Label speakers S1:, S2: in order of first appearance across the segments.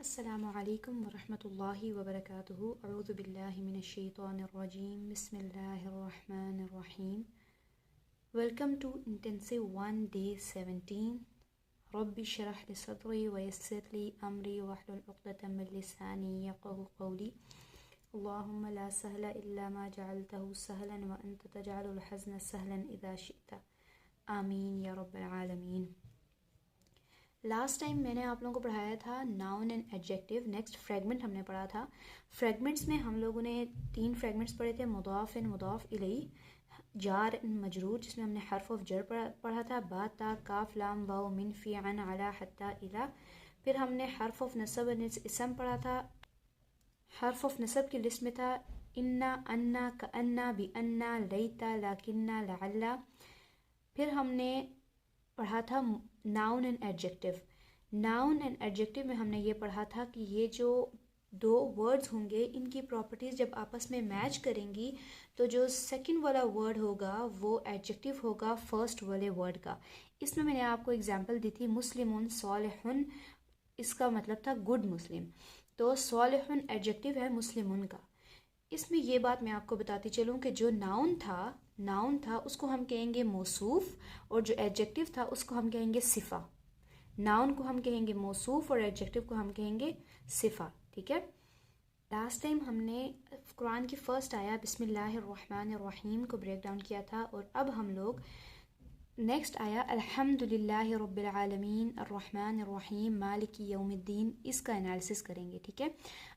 S1: अस्सलामु अलैकुम वरहमतुल्लाहि वबरकातुहू। अऊज़ु बिल्लाहि मिनश शैतानिर रजीम। बिस्मिल्लाहिर रहमानिर रहीम। Welcome to intensive 1 day 17। रब्बि शरह लि सदरी व यस्सिर लि अमरी वहलुल उक़दतम मिन लिसानी यफ़क़हू क़ौली। अल्लाहुम्मा ला सहला इल्ला मा जअलतहू सहलन व अंत तजअलुल हज़्न सहलन इज़ा शिअता। आमीन या रब्बल आलमीन। लास्ट टाइम मैंने आप लोगों को पढ़ाया था noun and adjective. Next fragment हमने पढ़ा था। फ्रेगमेंट्स में हम लोगों ने 3 फ्रेगमेंट्स पढ़े थे, मुदाफ एंड मुदाफ इलैही, जार एंड मजरूर, जिसमें हमने हर्फ ऑफ जर पढ़ा था, बा ता काफ लाम वाव मिन फी अन अला हत्ता इला। फिर हमने हर्फ ऑफ नसब एंड इसम पढ़ा था। हर्फ ऑफ नसब की लिस्ट में था इन्ना, अन्ना, कअन्ना, बि अन्ना, लैता, लाकिन्ना, लअल्ला। फिर हमने पढ़ा था noun and adjective. Noun and adjective में हमने ये पढ़ा था कि ये जो 2 वर्ड्स होंगे, इनकी प्रॉपर्टीज़ जब आपस में मैच करेंगी तो जो सेकंड वाला वर्ड होगा वो एडजेक्टिव होगा फर्स्ट वाले वर्ड का। इसमें मैंने आपको एग्जांपल दी थी मुस्लिमुन सालिहुन, इसका मतलब था गुड मुस्लिम। तो सालिहुन एडजेक्टिव है मुस्लिमुन का। इसमें ये बात मैं आपको बताती चलूँ कि जो नाउन था उसको हम कहेंगे मौसूफ, और जो एडजेक्टिव था उसको हम कहेंगे सिफा। नाउन को हम कहेंगे मौसूफ और एडजेक्टिव को हम कहेंगे सिफा। ठीक है। लास्ट टाइम हमने कुरान की फर्स्ट आया बिस्मिल्लाहिर्रहमानिर्रहीम को ब्रेक डाउन किया था, और अब हम लोग नेक्स्ट आया अल्हम्दुलिल्लाहि रब्बिल आलमीन अर्रहमानिर्रहीम मालिकी यौमिद्दीन, इसका एनालिसिस करेंगे। ठीक है।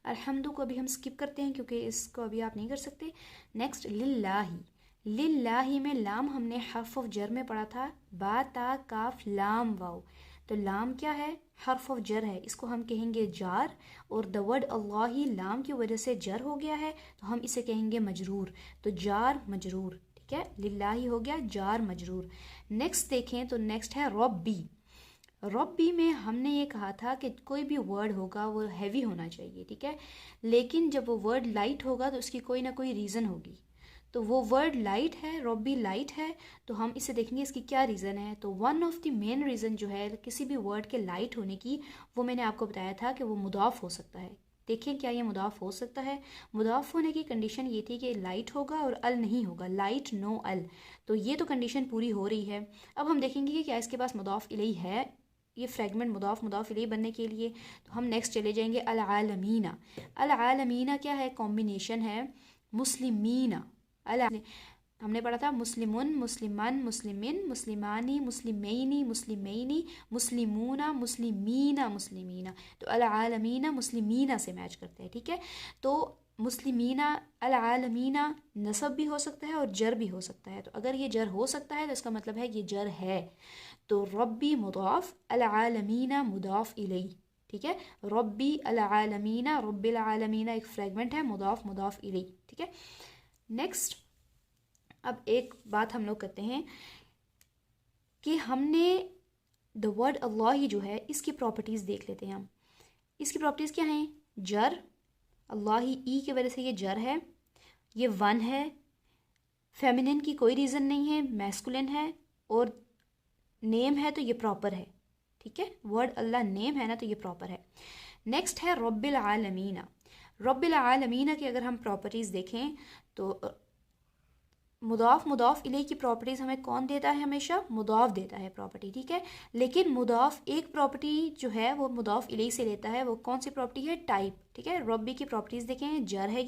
S1: अल्हम्दु को अभी हम स्किप करते हैं क्योंकि इसको अभी आप नहीं कर सकते। नेक्स्ट लिल्लाही। लिल्लाही में लाम हमने हर्फ ऑफ जर में पढ़ा था, बा ता काफ लाम वाव। तो लाम क्या है? हर्फ ऑफ जर है, इसको हम कहेंगे जार, और द वर्ड अल्लाही लाम की वजह से जर हो गया है तो हम इसे कहेंगे मजरूर। तो जार मजरूर। ठीक है। लिल्लाही हो गया जार मजरूर। नेक्स्ट देखें तो नेक्स्ट है रब्बी। रब्बी में हमने ये कहा था कि कोई भी वर्ड होगा वो हैवी होना चाहिए। ठीक है। लेकिन जब वो वर्ड लाइट होगा तो उसकी कोई ना कोई रीज़न होगी। तो वो वर्ड लाइट है, रब्बी लाइट है, तो हम इसे देखेंगे इसकी क्या रीज़न है। तो one of the main reason जो है किसी भी वर्ड के लाइट होने की, वो मैंने आपको बताया था कि वो मुदाफ हो सकता है। देखिए क्या ये मुदाफ हो सकता है। मुदाफ होने की कंडीशन ये थी कि लाइट होगा और अल नहीं होगा, लाइट नो अल। तो ये तो कंडीशन पूरी हो रही है। अब हम देखेंगे कि क्या इसके पास मुदाफ इलैही है, ये फ्रेगमेंट मुदाफ इलैही बनने के लिए। तो हम नेक्स्ट चले जाएंगे अल आलमीना। अल आलमीना क्या है? कॉम्बिनेशन है मुस्लिमीना। हमने पढ़ा था मुस्लिमुन, मुस्लिमान, मुस्लिमिन, मुस्लिमानी, मुस्लिमैनी, मुस्लिमैनी, मुस्लिमूना, मुस्लिमीना, मुस्लिमीना। तो अल आलमीना मुस्लिमीना से मैच करते हैं। ठीक है। तो मुस्लिमीना, अल आलमीना नसब भी हो सकता है और जर भी हो सकता है। तो अगर ये जर हो सकता है तो इसका मतलब है ये जर है। तो रब्बी मुदाफ, अल आलमीना मुदाफ इलैही। ठीक है। रब्बी, अल आलमीना, रब्बिल आलमीना एक फ्रेगमेंट है, मुदाफ इलैही। ठीक है। नेक्स्ट अब एक बात हम लोग करते हैं कि हमने द वर्ड अल्लाह ही जो है इसकी प्रॉपर्टीज़ देख लेते हैं हम। इसकी प्रॉपर्टीज़ क्या हैं? जर, अल्लाह ही ई की वजह से ये जर है, ये वन है, फेमिनिन की कोई रीज़न नहीं है, मैस्कुलिन है, और नेम है तो ये प्रॉपर है। ठीक है। वर्ड अल्लाह नेम है ना तो ये प्रॉपर है। नेक्स्ट है रब्बिल आलमीना। रब्बिल आलमीना की अगर हम प्रॉपर्टीज़ देखें तो मुदाफ इलैही की प्रॉपर्टीज़ हमें कौन देता है? हमेशा मुदाफ देता है प्रॉपर्टी। ठीक है। लेकिन मुदाफ एक प्रॉपर्टी जो है वो मुदाफ इलैही से लेता है। वो कौन सी प्रॉपर्टी है? टाइप। ठीक है। रब्बी की प्रॉपर्टीज़ देखें, जर है,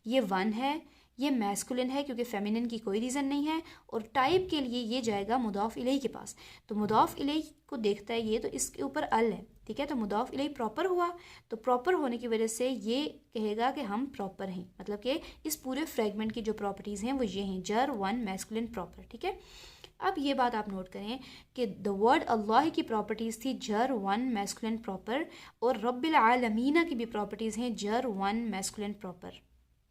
S1: ये वन है, ये मैस्कुलिन है क्योंकि फेमिनिन की कोई रीज़न नहीं है, और टाइप के लिए ये जाएगा मुदाफ इलैही के पास। तो मुदाफ इलैही को देखता है ये, तो इसके ऊपर अल है। ठीक है। तो मुदाफ इलैही प्रॉपर हुआ, तो प्रॉपर होने की वजह से ये कहेगा कि हम प्रॉपर हैं, मतलब कि इस पूरे फ्रेगमेंट की जो प्रॉपर्टीज़ हैं वो ये हैं, जर, वन, मैस्कुलिन, प्रॉपर। ठीक है। अब ये बात आप नोट करें कि द वर्ड अल्लाह की प्रॉपर्टीज़ थी जर, वन, मैस्कुलिन, प्रॉपर, और रब्बिल आलमीना की भी प्रॉपर्टीज़ हैं जर, वन, मैस्कुलिन, प्रॉपर।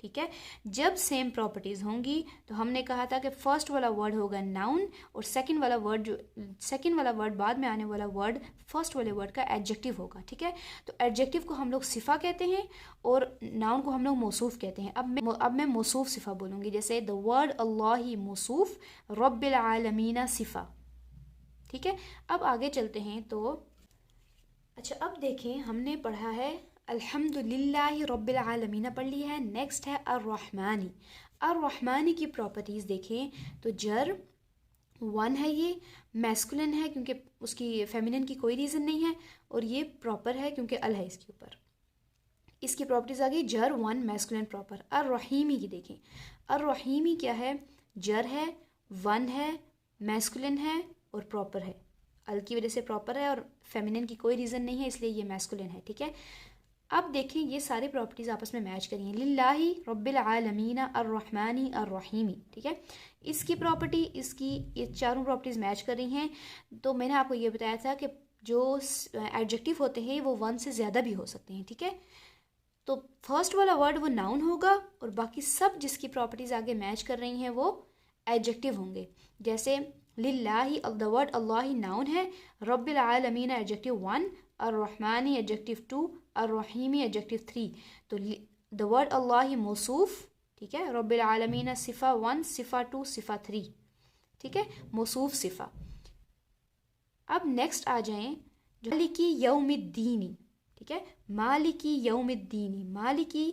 S1: ठीक है। जब सेम प्रॉपर्टीज़ होंगी तो हमने कहा था कि फर्स्ट वाला वर्ड होगा नाउन, और सेकंड वाला वर्ड बाद में आने वाला वर्ड फर्स्ट वाले वर्ड का एडजेक्टिव होगा। ठीक है। तो एडजेक्टिव को हम लोग सिफा कहते हैं और नाउन को हम लोग मौसूफ कहते हैं। अब मैं मौसूफ सिफा बोलूँगी, जैसे द वर्ड अल्लाही मौसूफ, रब्बिल आलमीना सिफा। ठीक है। अब आगे चलते हैं तो अच्छा, अब देखें, हमने पढ़ा है अल्हम्दुलिल्लाहि रब्बिल आलमीन पढ़ लिया है। नेक्स्ट है अर्रहमानी। अर्रहमानी की प्रॉपर्टीज़ देखें तो जर वन है, ये मैस्कुलिन है क्योंकि उसकी फेमिनिन की कोई रीज़न नहीं है, और ये प्रॉपर है क्योंकि अल है इसके ऊपर। इसकी प्रॉपर्टीज़ आ गई जर वन मैस्कुलिन प्रॉपर। अर्रहीमी की देखें, अर्रहीमी क्या है, जर है, वन है, मैस्कुलिन है और प्रॉपर है। अल की वजह से प्रॉपर है और फेमिनिन की कोई रीज़न नहीं है, इसलिए ये मैस्कुलिन है। ठीक है, अब देखें ये सारी प्रॉपर्टीज़ आपस में मैच करिए। लिल्लाही रब्बिल आलमीन अर्रहमानी अर्रहीमी। ठीक है, इसकी प्रॉपर्टी, इसकी, ये चारों प्रॉपर्टीज़ मैच कर रही हैं। तो मैंने आपको ये बताया था कि जो एडजेक्टिव होते हैं वो वन से ज़्यादा भी हो सकते हैं। ठीक है, तो फर्स्ट वाला वर्ड वो नाउन होगा और बाकी सब जिसकी प्रॉपर्टीज़ आगे मैच कर रही हैं वो एडजेक्टिव होंगे। जैसे लिल्लाही, द वर्ड अल्लाह नाउन है, रब्बिल आलमीन एडजेक्टिव वन, अर्रहमानी एडजेक्टिव टू, अर्रहीमी एडजेक्टिव थ्री। तो द वर्ड अल्लाह मौसूफ, ठीक है, रब्बिल आलमीन सिफ़ा वन, सिफ़ा टू, सिफ़ा थ्री। ठीक है, मौसूफ सिफ़ा। अब नेक्स्ट आ जाएं जो मालिकी यौमिद्दीनी। ठीक है, मालिकी यौमिद्दीनी, मालिकी,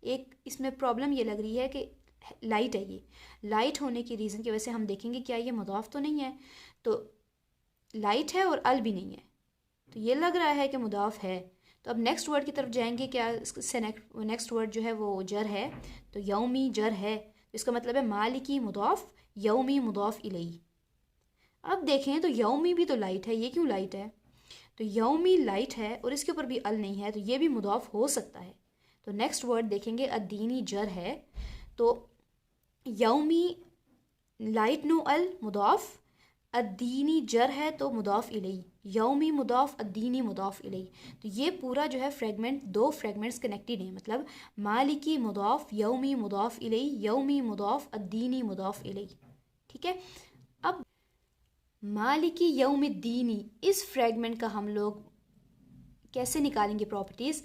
S1: एक इसमें प्रॉब्लम ये लग रही है कि लाइट है। ये लाइट होने की रीज़न की वजह से हम देखेंगे क्या ये मुदाफ तो नहीं है, तो लाइट है और अल भी नहीं है, तो ये लग रहा है कि मुदाफ है। तो अब नेक्स्ट वर्ड की तरफ जाएंगे, क्या इससे नेक्स्ट वर्ड जो है वो जर है, तो यौमी जर है, इसका मतलब है मालिकी मुदाफ, यौमी मुदाफ इलैही। अब देखें तो यौमी भी तो लाइट है, ये क्यों लाइट है, तो यौमी लाइट है और इसके ऊपर भी अल नहीं है, तो ये भी मुदाफ हो सकता है। तो नेक्स्ट वर्ड देखेंगे अद्दीनी जर है, तो यौमी लाइट नो अल मुदाफ, अद्दीनी जर है तो मुदाफ इलैही, यौमी मुदाफ, अद्दीनी मुदाफ इलैही। तो ये पूरा जो है फ्रेगमेंट, दो फ्रेगमेंट्स कनेक्टेड हैं, मतलब मालिकी मुदाफ, यौमी मुदाफ इलैही, यौमी मुदाफ, अद्दीनी मुदाफ इलैही। ठीक है, अब मालिकी यौमिद्दीनी, इस फ्रेगमेंट का हम लोग कैसे निकालेंगे प्रॉपर्टीज़।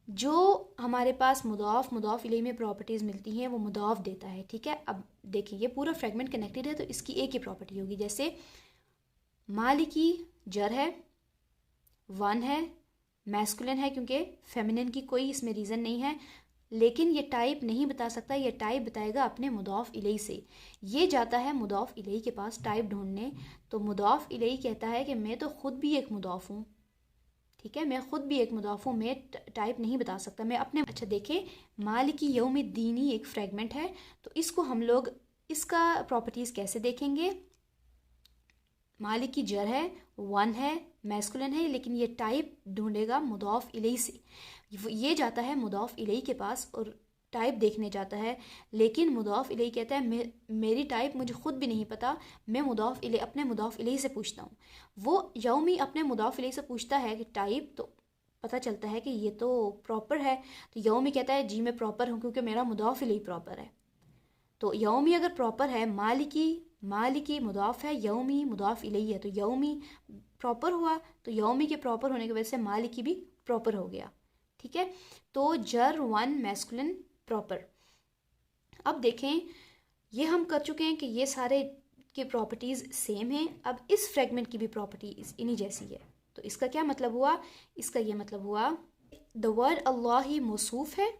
S1: जो हमारे पास मुदाफ, मुदाफ इलैही में प्रॉपर्टीज़ मिलती हैं वो मुदाफ देता है। ठीक है, अब देखिए ये पूरा फ्रेगमेंट कनेक्टेड है तो इसकी एक ही प्रॉपर्टी होगी। जैसे मालिकी जर है, वन है, मैस्कुलिन है क्योंकि फेमिनिन की कोई इसमें रीज़न नहीं है, लेकिन ये टाइप नहीं बता सकता, ये टाइप बताएगा अपने मुदाफ इलैही से। ये जाता है मुदाफ इलैही के पास टाइप ढूंढने, तो मुदाफ इलैही कहता है कि मैं तो ख़ुद भी एक मुदाफ हूँ। ठीक है, मैं ख़ुद भी एक मुदाफ हूँ, मैं टाइप नहीं बता सकता, मैं अपने। अच्छा देखें, मालिकी यौमिद्दीनी एक फ्रेगमेंट है, तो इसको हम लोग, इसका प्रॉपर्टीज़ कैसे देखेंगे। मालिकी जर है, वन है, मैस्कुलिन है, लेकिन ये टाइप ढूंढेगा मुदाफ इलैही से। ये जाता है मुदाफ इलैही के पास और टाइप देखने जाता है, लेकिन मुदाफ इलैही कहता है मेरी टाइप मुझे ख़ुद भी नहीं पता, मैं मुदाफ इलैही, अपने मुदाफ इलैही से पूछता हूँ। वो यौमी अपने मुदाफ इलैही से पूछता है कि टाइप, तो पता चलता है कि ये तो प्रॉपर है, तो यौमी कहता है जी मैं प्रॉपर हूँ क्योंकि मेरा मुदाफ इलैही प्रॉपर है। तो यौमी अगर प्रॉपर है, मालिकी, मालिकी मुदाफ है, यौमी मुदाफ इलैही है, तो यौमी प्रॉपर हुआ, तो यौमी के प्रॉपर होने की वजह से मालिकी भी प्रॉपर हो गया। ठीक है, तो जर वन मैस्कुलिन प्रॉपर। अब देखें, ये हम कर चुके हैं कि ये सारे की प्रॉपर्टीज़ सेम हैं। अब इस फ्रेगमेंट की भी प्रॉपर्टी इन्हीं जैसी है, तो इसका क्या मतलब हुआ, इसका ये मतलब हुआ द वर्ड अल्लाह ही मौसूफ है,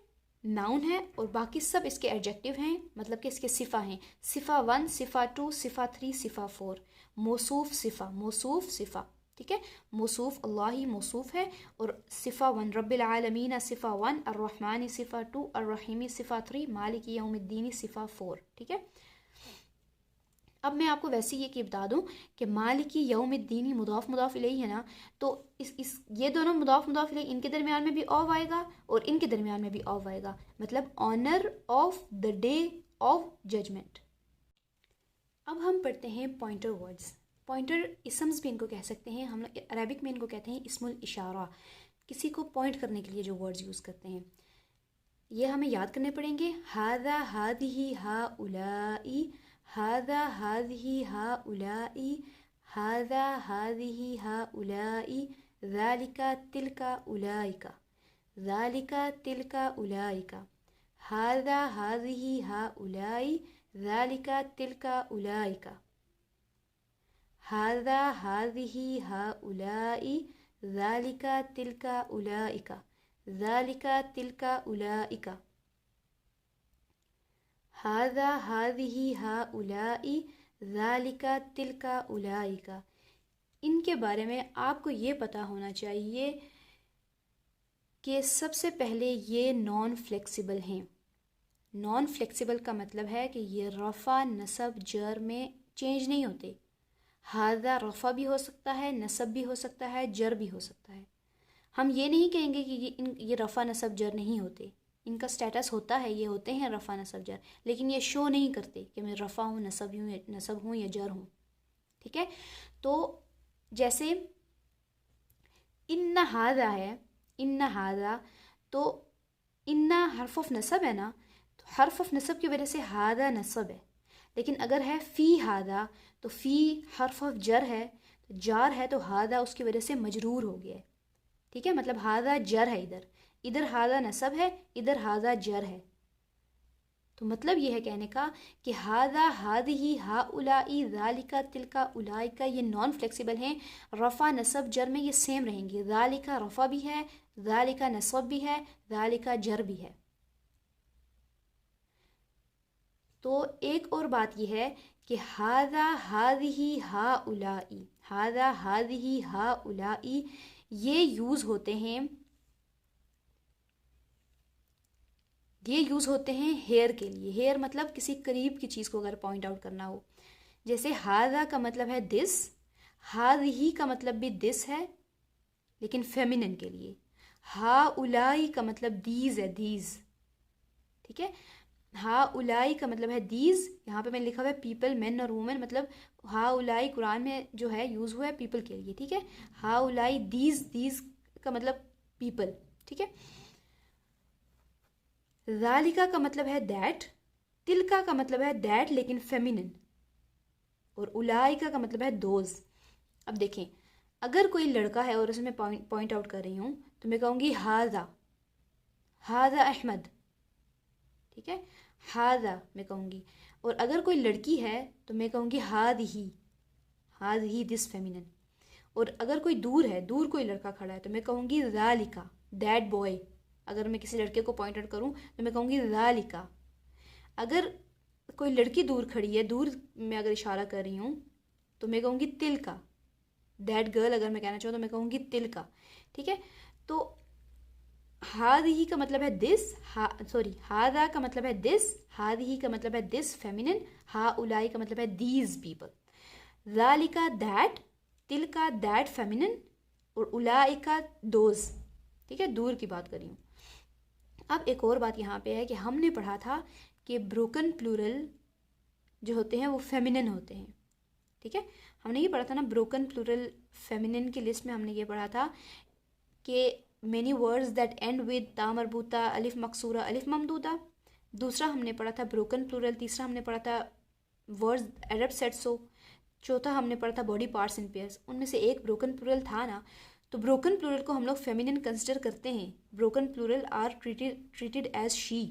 S1: नाउन है, और बाकी सब इसके एडजेक्टिव हैं, मतलब कि इसके सिफ़ा हैं, सिफ़ा वन, सिफ़ा टू, सिफ़ा थ्री, सिफ़ा फोर, मौसूफ सिफ़ा, मौसूफ सिफ़ा। ठीक है, मौसूफ अल्लाह ही मौसूफ है, और सिफ़ा वन रब्बिल आलमीन सिफ़ा one, अर्रहमानी सिफ़ा to, अर्रहीमी सिफ़ा three, Maliki यौमिद्दीनी सिफ़ा four. ठीक है, अब मैं आपको वैसे ये बता दूं कि मालिकी यौमिद्दीनी मुदाफ मुदाफ इलैही है ना, तो इस ये दोनों मुदाफ मुदाफ इलैही, इनके दरमियान में भी ऑफ आएगा और इनके दरमियान में भी ऑफ आएगा, मतलब honour of the day of judgment. अब हम पढ़ते हैं पॉइंटर वर्ड्स। पॉइंटर इसम्स भी इनको कह सकते हैं, हम लोग अरबिक में इनको कहते हैं इस्मुल इशारा, किसी को पॉइंट करने के लिए जो वर्ड्स यूज़ करते हैं। ये हमें याद करने पड़ेंगे। हादा हादिही हाउलाई, हादा हादिही हाउलाई, हादा हादिही हाउलाई, ज़ालिका तिलका उलाइका, ज़ालिका तिलका उलाइका, हादा हादिही हाउलाई, ज़ालिका तिलका उलाइका, हादा हादिही हाउलाई, ज़ालिका तिलका उलाइका, ज़ालिका तिलका उलाइका, हाज़ा हाज़िही हाउलाई, ज़ालिका तिलका उलाइका। इनके बारे में आपको ये पता होना चाहिए कि सबसे पहले ये नॉन फ्लेक्सिबल हैं। नॉन फ्लेक्सिबल का मतलब है कि ये रफ़ा नसब जर में चेंज नहीं होते। हाज़ा रफ़ा भी हो सकता है, नसब भी हो सकता है, जर भी हो सकता है। हम ये नहीं कहेंगे कि ये रफ़ा नसब जर नहीं होते। इनका स्टेटस होता है, ये होते हैं रफ़ा नसब जर, लेकिन ये शो नहीं करते कि मैं रफ़ा हूँ, नसब हूँ या जर हूँ। ठीक है, तो जैसे इन्ना हाज़ा है, इन्ना हाज़ा, तो इन्ना हर्फ ऑफ नसब है ना, तो हर्फ ऑफ नसब की वजह से हाज़ा नसब है। लेकिन अगर है फ़ी हाज़ा, तो फ़ी हर्फ ऑफ जर है, तो जार है, तो हाज़ा उसकी वजह से मजरूर हो गया है। ठीक है, मतलब हाज़ा जर है, इधर हाज़ा नसब है, इधर हाज़ा जर है। तो मतलब ये है कहने का कि हाज़ा हाज़िही हाउलाई ज़ालिका तिलका उलाइका, ये नॉन फ्लेक्सिबल हैं। रफ़ा नसब जर में ये सेम रहेंगे। ज़ालिका रफ़ा भी है, ज़ालिका नसब भी है, ज़ालिका जर भी है। तो एक और बात यह है कि हाज़ा हाज़िही हाउलाई, हाज़ा हाज़िही हाउलाई, ये यूज़ होते हैं, ये यूज़ होते हैं हेयर के लिए। हेयर मतलब किसी करीब की चीज़ को अगर पॉइंट आउट करना हो, जैसे हाज़ा का मतलब है दिस, हाज़िही का मतलब भी दिस है लेकिन फेमिनिन के लिए। हाउलाई का मतलब दीज है, दीज। ठीक है, हाउलाई का मतलब है दीज। यहाँ पे मैंने लिखा हुआ है पीपल, मेन और वुमेन, मतलब हाउलाई कुरान में जो है यूज़ हुआ है पीपल के लिए। ठीक है, हाउलाई दीज, दीज का मतलब पीपल। ठीक है, ज़ालिका का मतलब है दैट, तिलका का मतलब है दैट लेकिन फेमिनिन, और उलाइका का मतलब है दोज। अब देखें, अगर कोई लड़का है और उसे मैं पॉइंट आउट कर रही हूँ तो मैं कहूँगी हाज़ा, हाज़ा अहमद। ठीक है, हाज़ा मैं कहूँगी। और अगर कोई लड़की है तो मैं कहूँगी हाज़िही, हाज़िही दिस फेमिनिन। और अगर कोई दूर है, दूर कोई लड़का खड़ा है, तो मैं कहूँगी ज़ालिका दैट बॉय। अगर मैं किसी लड़के को पॉइंट आउट करूँ तो मैं कहूँगी ज़ालिका। अगर कोई लड़की दूर खड़ी है, दूर मैं अगर इशारा कर रही हूँ तो मैं कहूँगी तिलका दैट गर्ल। अगर मैं कहना चाहूँ तो मैं कहूँगी तिलका। ठीक है, तो हाज़िही का मतलब है दिस, हाज़ा का मतलब है दिस, हाज़िही का मतलब है दिस फेमिनिन, हाउलाई का मतलब है दीज पीपल, ज़ालिका दैट, तिलका दैट फेमिनिन, और उलाइका दोज। ठीक है, दूर की बात कर रही हूँ। अब एक और बात यहाँ पे है कि हमने पढ़ा था कि ब्रोकन प्लूरल जो होते हैं वो फेमिनिन होते हैं। ठीक है, हमने ये पढ़ा था ना, ब्रोकन प्लूरल फेमिनिन की लिस्ट में हमने ये पढ़ा था कि many words that and with ता मरबूता, अलिफ मकसूरा, अलिफ ममदूदा। दूसरा हमने पढ़ा था ब्रोकन प्लूरल। तीसरा हमने पढ़ा था वर्ड्स अरब सेट सो। चौथा हमने पढ़ा था बॉडी पार्ट्स इन पेयर्स। उनमें से एक ब्रोकन प्लूरल था ना, तो ब्रोकन प्लूरल को हम लोग फेमिनिन कंसिडर करते हैं। Broken plural are treated as she.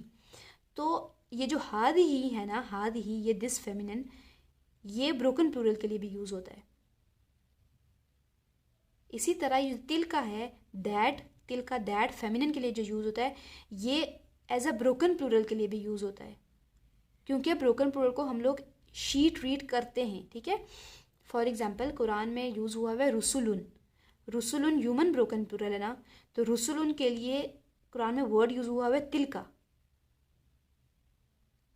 S1: तो ये जो हाज़िही है ना, हाज़िही, ये दिस फेमिनिन, ये ब्रोकन प्लूरल के लिए भी यूज़ होता है। इसी तरह ये तिल का है दैट, तिल का दैट फेमिनिन के लिए जो यूज़ होता है, ये एज अ ब्रोकन प्लूरल के लिए भी यूज़ होता है, क्योंकि ब्रोकन प्लूरल को हम लोग शी ट्रीट करते हैं। ठीक है, फॉर एग्जाम्पल कुरान में यूज़ हुआ है रुसुलुन। रुसुलुन ह्यूमन ब्रोकन प्लूरल है ना, तो रुसुलुन के लिए कुरान में वर्ड यूज़ हुआ है तिल का,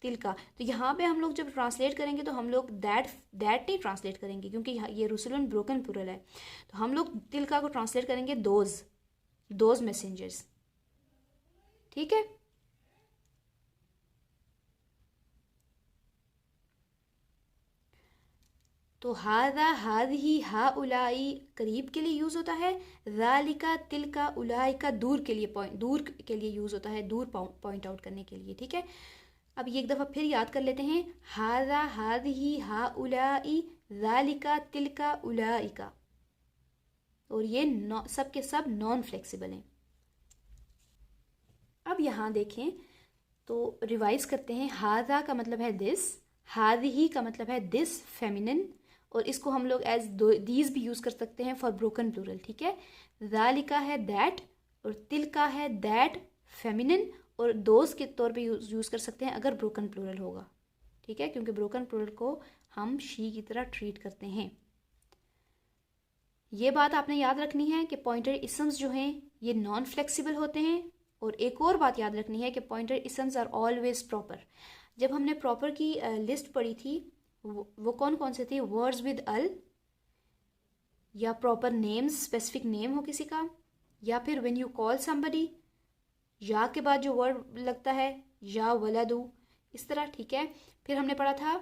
S1: तिल का। तो यहाँ पे हम लोग जब ट्रांसलेट करेंगे तो हम लोग दैट नहीं ट्रांसलेट करेंगे, क्योंकि ये रुसुलन ब्रोकन प्लूरल है। तो हम लोग तिलका को ट्रांसलेट करेंगे दोज मैसेंजर्स। ठीक है, तो हाज़ा हाज़िही हाउलाई करीब के लिए यूज़ होता है। ज़ालिका तिलका उलाइका दूर के लिए यूज़ होता है, दूर पॉइंट आउट करने के लिए। ठीक है, अब ये एक दफ़ा फिर याद कर लेते हैं। हाज़ा हाज़िही हाउलाई ज़ालिका तिलका उलाइका, और ये सब के सब नॉन फ्लेक्सिबल हैं। अब यहाँ देखें तो रिवाइज करते हैं। हाज़ा का मतलब है दिस, हाज़िही का मतलब है दिस फेमिनिन, और इसको हम लोग एज दीज भी यूज़ कर सकते हैं फॉर ब्रोकन प्लूरल, ठीक है। ज़ालिका है दैट और तिलका है दैट फेमिनिन, और दोस्त के तौर पे यूज़ कर सकते हैं अगर ब्रोकन प्लूरल होगा, ठीक है, क्योंकि ब्रोकन प्लूरल को हम शी की तरह ट्रीट करते हैं। ये बात आपने याद रखनी है कि पॉइंटर इसम्स जो हैं ये नॉन फ्लेक्सिबल होते हैं। और एक और बात याद रखनी है कि पॉइंटर इसम्स आर ऑलवेज प्रॉपर। जब हमने प्रॉपर की लिस्ट पढ़ी थी वो कौन कौन से थे? वर्ड्स विद अल, या प्रॉपर नेम्स, स्पेसिफिक नेम हो किसी का, या फिर व्हेन यू कॉल समबडी, या के बाद जो वर्ड लगता है, या वलदू, इस तरह, ठीक है। फिर हमने पढ़ा था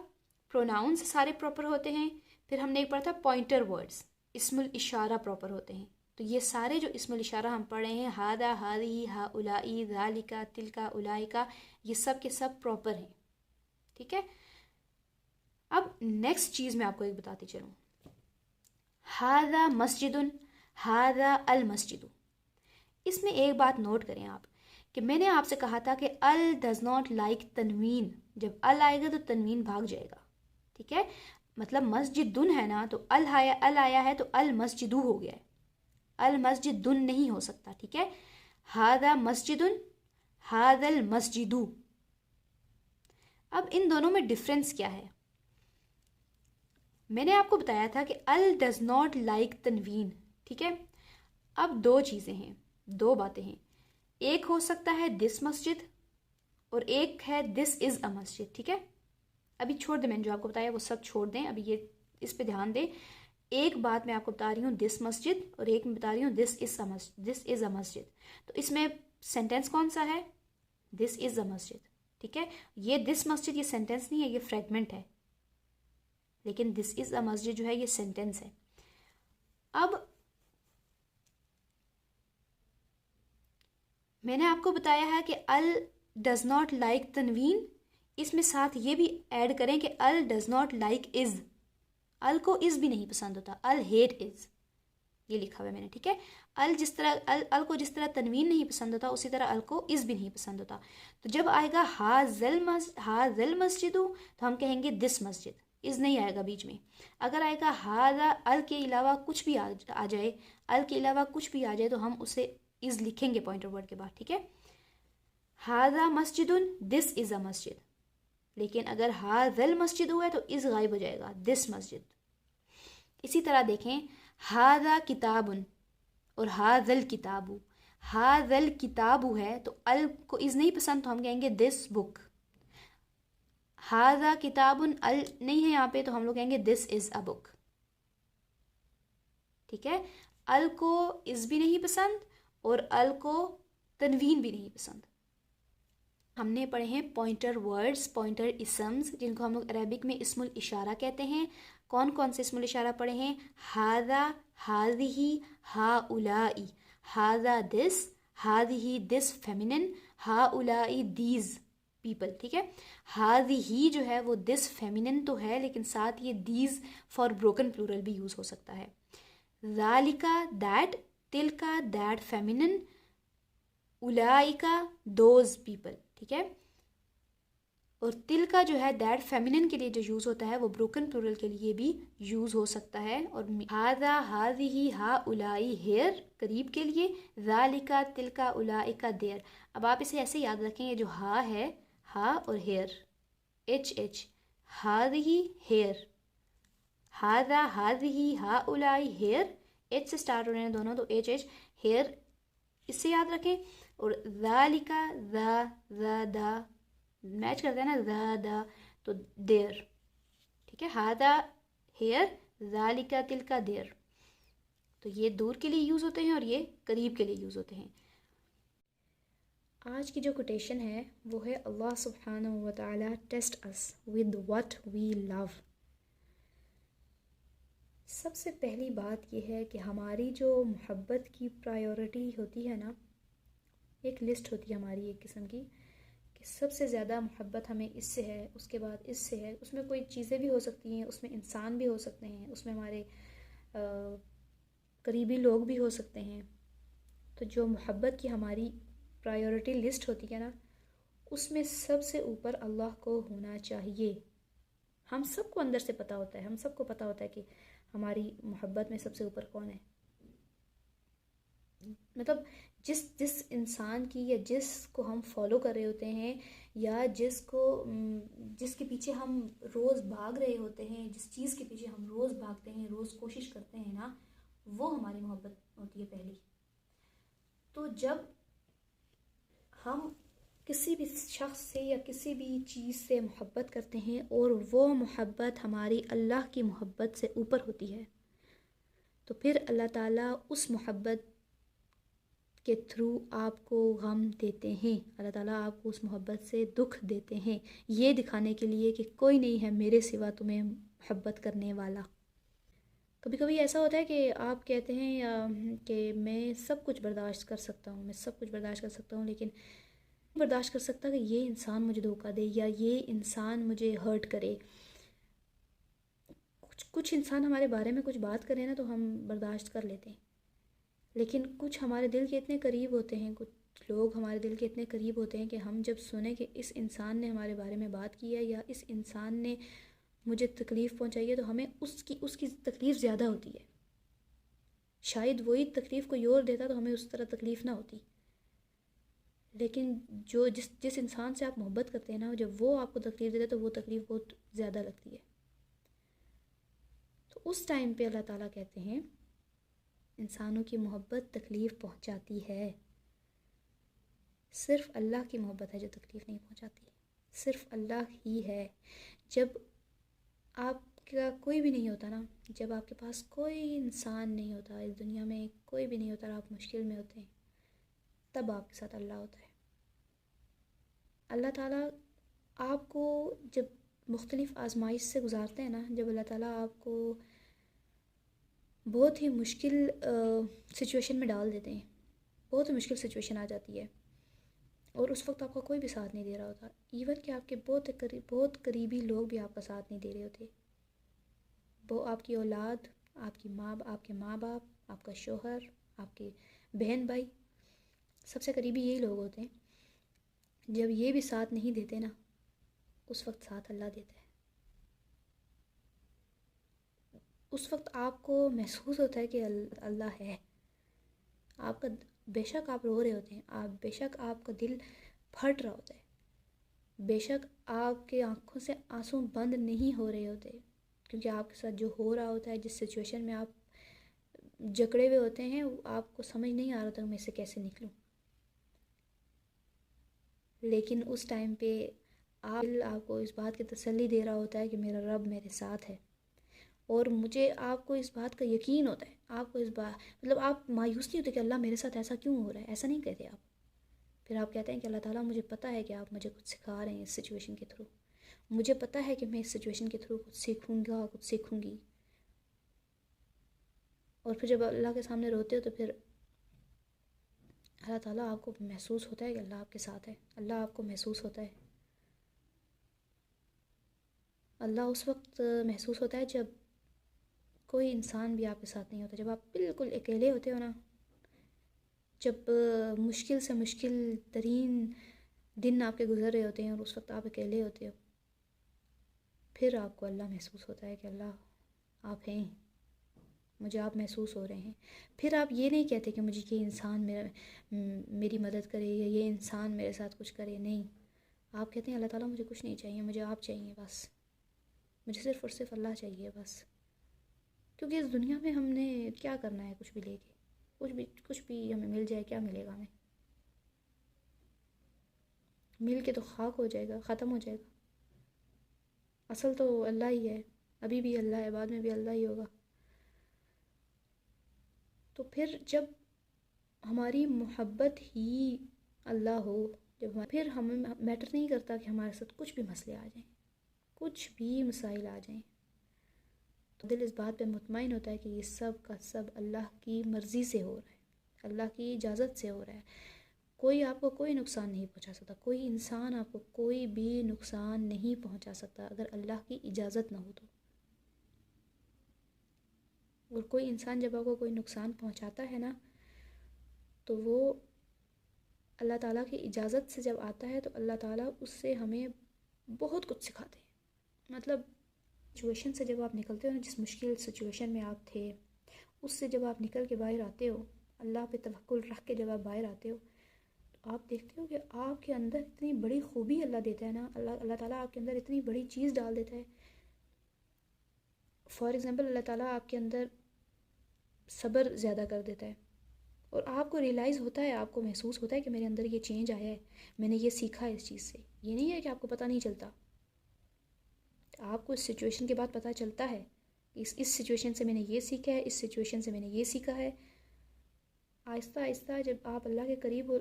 S1: प्रोनाउंस सारे प्रॉपर होते हैं। फिर हमने एक पढ़ा था पॉइंटर वर्ड्स, इस्मुल इशारा प्रॉपर होते हैं। तो ये सारे जो इस्मुल इशारा हम पढ़ रहे हैं, हादा, हादी, हा उलाई, ज़ालिका, तिलका, उलाइका, ये सब के सब प्रॉपर हैं, ठीक है। अब नेक्स्ट चीज़ मैं आपको एक बताती चलूँ, हादा मस्जिदुन, हादा अल मस्जिदु। इसमें एक बात नोट करें आप कि मैंने आपसे कहा था कि अल डज नॉट लाइक तनवीन। जब अल आएगा तो तनवीन भाग जाएगा, ठीक है। मतलब मस्जिदुन है ना, तो अल आया है तो अल मस्जिदु हो गया है, अल मस्जिदुन नहीं हो सकता, ठीक है। हादा मस्जिदुन, हादल मस्जिदु। अब इन दोनों में डिफरेंस क्या है? मैंने आपको बताया था कि अल डज नॉट लाइक तनवीन, ठीक है। अब दो चीज़ें हैं, दो बातें हैं। एक हो सकता है दिस मस्जिद और एक है दिस इज़ अ मस्जिद, ठीक है। अभी छोड़ दें, मैंने जो आपको बताया वो सब छोड़ दें, अभी ये इस पे ध्यान दें। एक बात मैं आपको बता रही हूँ दिस मस्जिद, और एक मैं बता रही हूँ दिस इज़ अ मस्जिद। तो इसमें सेंटेंस कौन सा है? दिस इज़ अ मस्जिद, ठीक है। ये दिस मस्जिद ये सेंटेंस नहीं है, ये फ्रेगमेंट है, लेकिन दिस इज़ अ मस्जिद जो है ये सेंटेंस है। अब मैंने आपको बताया है कि अल डज नॉट लाइक तनवीन, इसमें साथ ये भी ऐड करें कि अल डज नॉट लाइक इज़। अल को इज़ भी नहीं पसंद होता, अल हेट इज़, ये लिखा हुआ है मैंने, ठीक है। अल जिस तरह अल को जिस तरह तनवीन नहीं पसंद होता, उसी तरह अल को इज़ भी नहीं पसंद होता। तो जब आएगा हाज़ल मस्जिदु, तो हम कहेंगे दिस मस्जिद, इज़ नहीं आएगा बीच में। अगर आएगा हादा, अल के अलावा कुछ भी आ जाए, अल के अलावा कुछ भी आ जाए, तो हम उसे इज़ लिखेंगे पॉइंटर वर्ड के बाद, ठीक है। हादा मस्जिदुन, दिस इज़ अ मस्जिद। लेकिन अगर हाज़ल मस्जिद हुआ है तो इज़ गायब हो जाएगा, दिस मस्जिद। इसी तरह देखें, हादा किताबुन और हाज़ल किताबु। हाज़ल किताबु है तो अल को इज़ नहीं पसंद, तो हम कहेंगे दिस बुक। हादा किताबुन, अल नहीं है यहाँ पे, तो हम लोग कहेंगे दिस इज़ अ बुक, ठीक है। अल को इज़ भी नहीं पसंद और अल को तनवीन भी नहीं पसंद। हमने पढ़े हैं पॉइंटर वर्ड्स, पॉइंटर इसम्स, जिनको हम लोग अरबिक में इस्मुल इशारा कहते हैं। कौन कौन से इस्मुल इशारा पढ़े हैं? हादा, हादिही, हाउलाई। हादा दिस, हादिही दिस फेमिनिन, हाउलाई दीज पीपल, ठीक है। हादिही जो है वो दिस फेमिनिन तो है, लेकिन साथ ये दीज फॉर ब्रोकन प्लूरल भी यूज़ हो सकता है। ज़ालिका दैट, तिलका दैट फेमिनिन, उलाइका दोज पीपल, ठीक है। और तिल का जो है दैट फेमिनिन के लिए जो यूज़ होता है वो ब्रोकन प्लूरल के लिए भी यूज़ हो सकता है। और हादा, हादिही, हा उलाई हेयर करीब के लिए, ज़ालिका, तिलका, उलाइका देयर। अब आप इसे ऐसे याद रखेंगे, जो हा है, हा और हेयर, एच, हादिही हेयर, हादा, हादिही, हा उलाई हेयर, एच से स्टार्ट हो रहे हैं दोनों, तो एच हेयर, इससे याद रखें। और ज़ालिका, दा मैच करते हैं ना, ज़ादा, तो देर, ठीक है। हादा हेयर, ज़ालिका तिलका देर। तो ये दूर के लिए यूज़ होते हैं और ये करीब के लिए यूज़ होते हैं। आज की जो कोटेशन है वो है, अल्लाह सुब्हानहू व तआला test us with what we love. सबसे पहली बात यह है कि हमारी जो मोहब्बत की प्रायोरिटी होती है ना, एक लिस्ट होती है हमारी एक किस्म की, कि सबसे ज़्यादा मोहब्बत हमें इससे है, उसके बाद इससे है। उसमें कोई चीज़ें भी हो सकती हैं, उसमें इंसान भी हो सकते हैं, उसमें हमारे करीबी लोग भी हो सकते हैं। तो जो मोहब्बत की हमारी प्रायोरिटी लिस्ट होती है ना, उसमें सबसे ऊपर अल्लाह को होना चाहिए। हम सबको अंदर से पता होता है, हम सबको पता होता है कि हमारी मोहब्बत में सबसे ऊपर कौन है। मतलब जिस जिस इंसान की या जिसको हम फॉलो कर रहे होते हैं या जिसके पीछे हम रोज़ भाग रहे होते हैं, जिस चीज़ के पीछे हम रोज़ भागते हैं, रोज़ कोशिश करते हैं ना, वो हमारी मोहब्बत होती है पहली। तो जब हम किसी भी शख्स से या किसी भी चीज़ से मोहब्बत करते हैं और वो मोहब्बत हमारी अल्लाह की मोहब्बत से ऊपर होती है, तो फिर अल्लाह ताला उस मोहब्बत के थ्रू आपको गम देते हैं। अल्लाह ताला आपको उस मोहब्बत से दुख देते हैं, ये दिखाने के लिए कि कोई नहीं है मेरे सिवा तुम्हें मोहब्बत करने वाला। कभी कभी ऐसा होता है कि आप कहते हैं कि मैं सब कुछ बर्दाश्त कर सकता हूँ, मैं सब कुछ बर्दाश्त कर सकता हूँ, लेकिन बर्दाश्त कर सकता कि ये इंसान मुझे धोखा दे या ये इंसान मुझे हर्ट करे। कुछ कुछ इंसान हमारे बारे में कुछ बात करें ना तो हम बर्दाश्त कर लेते हैं, लेकिन कुछ हमारे दिल के इतने करीब होते हैं, कुछ लोग हमारे दिल के इतने करीब होते हैं कि हम जब सुने कि इस इंसान ने हमारे बारे में बात की है या इस इंसान ने मुझे तकलीफ़ पहुंचाई है, तो हमें उसकी तकलीफ़ ज़्यादा होती है। शायद वही तकलीफ़ कोई और देता तो हमें उस तरह तकलीफ़ ना होती, लेकिन जो जिस जिस इंसान से आप मोहब्बत करते हैं ना, जब वो आपको तकलीफ़ देता है तो वो तकलीफ़ बहुत ज़्यादा लगती है। तो उस टाइम पे अल्लाह ताला कहते हैं इंसानों की मोहब्बत तकलीफ़ पहुंचाती है, सिर्फ़ अल्लाह की मोहब्बत है जो तकलीफ़ नहीं पहुंचाती, सिर्फ़ अल्लाह ही है। जब आपका कोई भी नहीं होता ना, जब आपके पास कोई इंसान नहीं होता, इस दुनिया में कोई भी नहीं होता और आप मुश्किल में होते हैं, तब आपके साथ अल्लाह होता है। अल्लाह ताला आपको जब मुख्तलिफ़ आजमाइश से गुज़ारते हैं ना, जब अल्लाह ताला आपको बहुत ही मुश्किल सिचुएशन में डाल देते हैं, बहुत ही मुश्किल सिचुएशन आ जाती है और उस वक्त आपका कोई भी साथ नहीं दे रहा होता, इवन कि आपके बहुत करीबी लोग भी आपका साथ नहीं दे रहे होते। वो आपकी औलाद, आपके माँ बाप, आपका शोहर, आपके बहन भाई, सबसे करीबी यही लोग होते हैं। जब ये भी साथ नहीं देते ना, उस वक्त साथ अल्लाह देता है। उस वक्त आपको महसूस होता है कि अल्लाह है। आपका बेशक आप रो रहे होते हैं, बेशक आपका दिल फट रहा होता है, बेशक आपके आँखों से आंसू बंद नहीं हो रहे होते, क्योंकि आपके साथ जो हो रहा होता है, जिस सिचुएशन में आप जकड़े हुए होते हैं, आपको समझ नहीं आ रहा था मैं इससे कैसे निकलूं। लेकिन उस टाइम पे आपको इस बात की तसल्ली दे रहा होता है कि मेरा रब मेरे साथ है, और मुझे आपको इस बात का यकीन होता है। आपको इस बात मतलब आप मायूस नहीं होते कि अल्लाह मेरे साथ ऐसा क्यों हो रहा है, ऐसा नहीं कहते आप। फिर आप कहते हैं कि अल्लाह ताला मुझे पता है कि आप मुझे कुछ सिखा रहे हैं इस सिचुएशन के थ्रू, मुझे पता है कि मैं इस सिचुएशन के थ्रू कुछ सीखूँगा, कुछ सीखूँगी। और फिर जब अल्लाह के सामने रोते हो तो फिर अल्लाह ताला आपको महसूस होता है कि अल्लाह आपके साथ है, अल्लाह आपको महसूस होता है। अल्लाह उस वक्त महसूस होता है जब कोई इंसान भी आपके साथ नहीं होता, जब आप बिल्कुल अकेले होते हो ना, जब मुश्किल से मुश्किल तरीन दिन आपके गुजर रहे होते हैं और उस वक्त आप अकेले होते हो, फिर आपको अल्लाह महसूस होता है कि अल्लाह आप हैं, मुझे आप महसूस हो रहे हैं। फिर आप ये नहीं कहते कि मुझे ये इंसान मेरी मदद करे या ये इंसान मेरे साथ कुछ करे, नहीं। आप कहते हैं अल्लाह ताला मुझे कुछ नहीं चाहिए, मुझे आप चाहिए बस, मुझे सिर्फ़ और सिर्फ अल्लाह चाहिए बस। क्योंकि इस दुनिया में हमने क्या करना है, कुछ भी लेके, कुछ भी हमें मिल जाए, क्या मिलेगा हमें? मिल के तो खाक हो जाएगा, ख़त्म हो जाएगा। असल तो अल्लाह ही है, अभी भी अल्लाह है, बाद में भी अल्लाह ही होगा। तो फिर जब हमारी मोहब्बत ही अल्लाह हो, फिर हमें मैटर नहीं करता कि हमारे साथ कुछ भी मसले आ जाएं, कुछ भी मसाइल आ जाएं, तो दिल इस बात पे मुतमईन होता है कि ये सब का सब अल्लाह की मर्ज़ी से हो रहा है, अल्लाह की इजाज़त से हो रहा है। कोई आपको कोई नुकसान नहीं पहुंचा सकता, कोई इंसान आपको कोई भी नुकसान नहीं पहुंचा सकता अगर अल्लाह की इजाज़त ना हो तो। और कोई इंसान जब आपको कोई नुकसान पहुंचाता है ना, तो वो अल्लाह ताला की इजाज़त से जब आता है तो अल्लाह ताला उससे हमें बहुत कुछ सिखाते हैं। मतलब सिचुएशन से जब आप निकलते हो ना, जिस मुश्किल सिचुएशन में आप थे उससे जब आप निकल के बाहर आते हो, अल्लाह पे तवक्कुल रख के जब आप बाहर आते हो, तो आप देखते हो कि आपके अंदर इतनी बड़ी खूबी अल्लाह देता है ना, अल्लाह ताला आपके अंदर इतनी बड़ी चीज़ डाल देता है। फॉर एग्ज़ाम्पल अल्लाह ताला आपके अंदर सब्र ज़्यादा कर देता है और आपको रियलाइज़ होता है, आपको महसूस होता है कि मेरे अंदर ये चेंज आया है, मैंने ये सीखा है इस चीज़ से। ये नहीं है कि आपको पता नहीं चलता, आपको इस सिचुएशन के बाद पता चलता है इस सिचुएशन से मैंने ये सीखा है, इस सिचुएशन से मैंने ये सीखा है। आहिस्ता आहिस्ता जब आप अल्लाह के करीब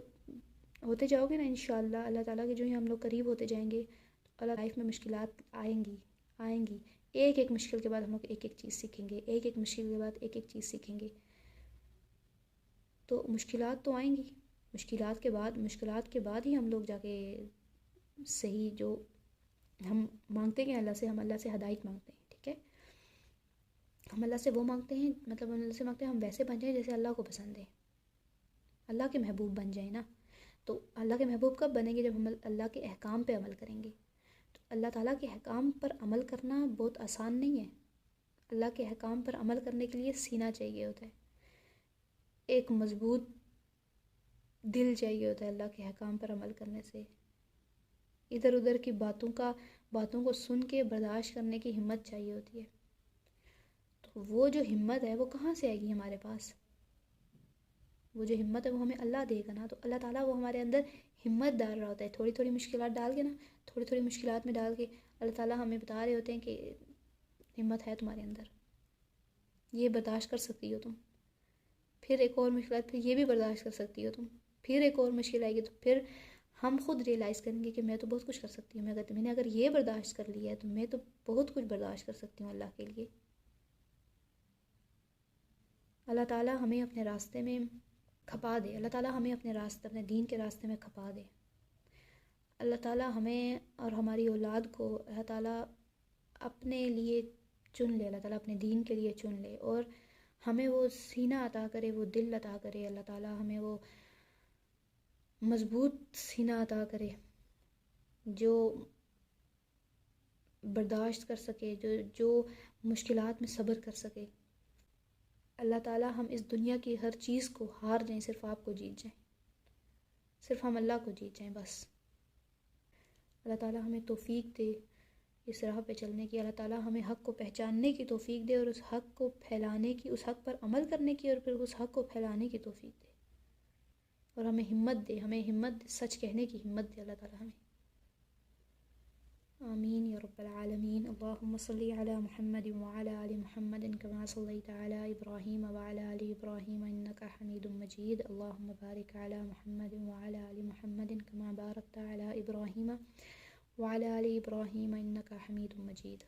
S1: होते जाओगे ना, इंशाअल्लाह अल्लाह ताला के जो ही हम लोग करीब होते जाएंगे, तो अल्लाह लाइफ में मुश्किलात आएंगी आएंगी। एक एक मुश्किल के बाद हम लोग एक एक चीज़ सीखेंगे, एक एक मुश्किल के बाद एक एक चीज़ सीखेंगे। तो मुश्किलात तो आएंगी, मुश्किलात के बाद ही हम लोग जाके सही जो हम मांगते हैं अल्लाह से, हम अल्लाह से हिदायत मांगते हैं, ठीक है। हम अल्लाह से वो मांगते हैं, मतलब हम अल्लाह से मांगते हैं हम वैसे बन जाएं जैसे अल्लाह को पसंद है, अल्लाह के महबूब बन जाए ना। तो अल्लाह के महबूब कब बनेंगे? जब हम अल्लाह के अहकाम पे अमल करेंगे। तो अल्लाह ताला के अहकाम पर अमल करना बहुत आसान नहीं है। अल्लाह के अहकाम पर अमल करने के लिए सीना चाहिए होता है, एक मज़बूत दिल चाहिए होता है अल्लाह के अहकाम पर अमल करने से। इधर उधर की बातों को सुन के बर्दाश्त करने की हिम्मत चाहिए होती है। तो वो जो हिम्मत है वो कहाँ से आएगी हमारे पास? वो जो हिम्मत है वो हमें अल्लाह देगा ना। तो अल्लाह ताला वो हमारे अंदर हिम्मत डाल रहा होता है, थोड़ी थोड़ी मुश्किलात डाल के ना, थोड़ी थोड़ी मुश्किलात में डाल के अल्लाह ताला हमें बता रहे होते हैं कि हिम्मत है तुम्हारे अंदर, ये बर्दाश्त कर सकती हो तुम। फिर एक और मुश्किल, फिर ये भी बर्दाश्त कर सकती हो तुम। फिर एक और मुश्किल आएगी तो फिर हम खुद रियलाइज़ करेंगे कि मैं तो बहुत कुछ कर सकती हूँ। मैंने अगर ये बर्दाश्त कर लिया है तो मैं तो बहुत कुछ बर्दाश्त कर सकती हूँ अल्लाह के लिए। अल्लाह ताला हमें अपने रास्ते में खपा दे, अल्लाह ताला हमें अपने रास्ते, अपने दीन के रास्ते में खपा दे। अल्लाह ताला हमें और हमारी औलाद को अल्लाह ताला अपने लिए चुन ले, अल्लाह ताला अपने दीन के लिए चुन ले और हमें वो सीना अता करे, वो दिल अता करे। अल्लाह ताला हमें वो मज़बूत सीना अता करे जो बर्दाश्त कर सके, जो मुश्किलात में सब्र कर सके। अल्लाह ताला हम इस दुनिया की हर चीज़ को हार जाएं, सिर्फ आपको जीत जाएं, सिर्फ हम अल्लाह को जीत जाएं बस। अल्लाह ताला हमें तौफीक दे इस राह पे चलने की, अल्लाह ताला हमें हक़ को पहचानने की तौफीक दे और उस हक़ को फैलाने की, उस हक़ पर अमल करने की और फिर उस हक़ को फैलाने की तौफीक दे और हमें हिम्मत दे, सच कहने की हिम्मत दे अल्लाह ताला हमें। आमीन या रब्बल आलमीन। अल्लाहुम्मा सल्ली अला मुहम्मद व अला आलि मुहम्मद कमा सल्लैता अला इब्राहीम व अला आलि इब्राहीम इन्नका हमीदुम मजीद। अल्लाहुम्मा बारिक अला मुहम्मद व अला आलि मुहम्मद कमा बारकता अला इब्राहीम व अला आलि इब्राहीम इन्नका हमीदुम मजीद।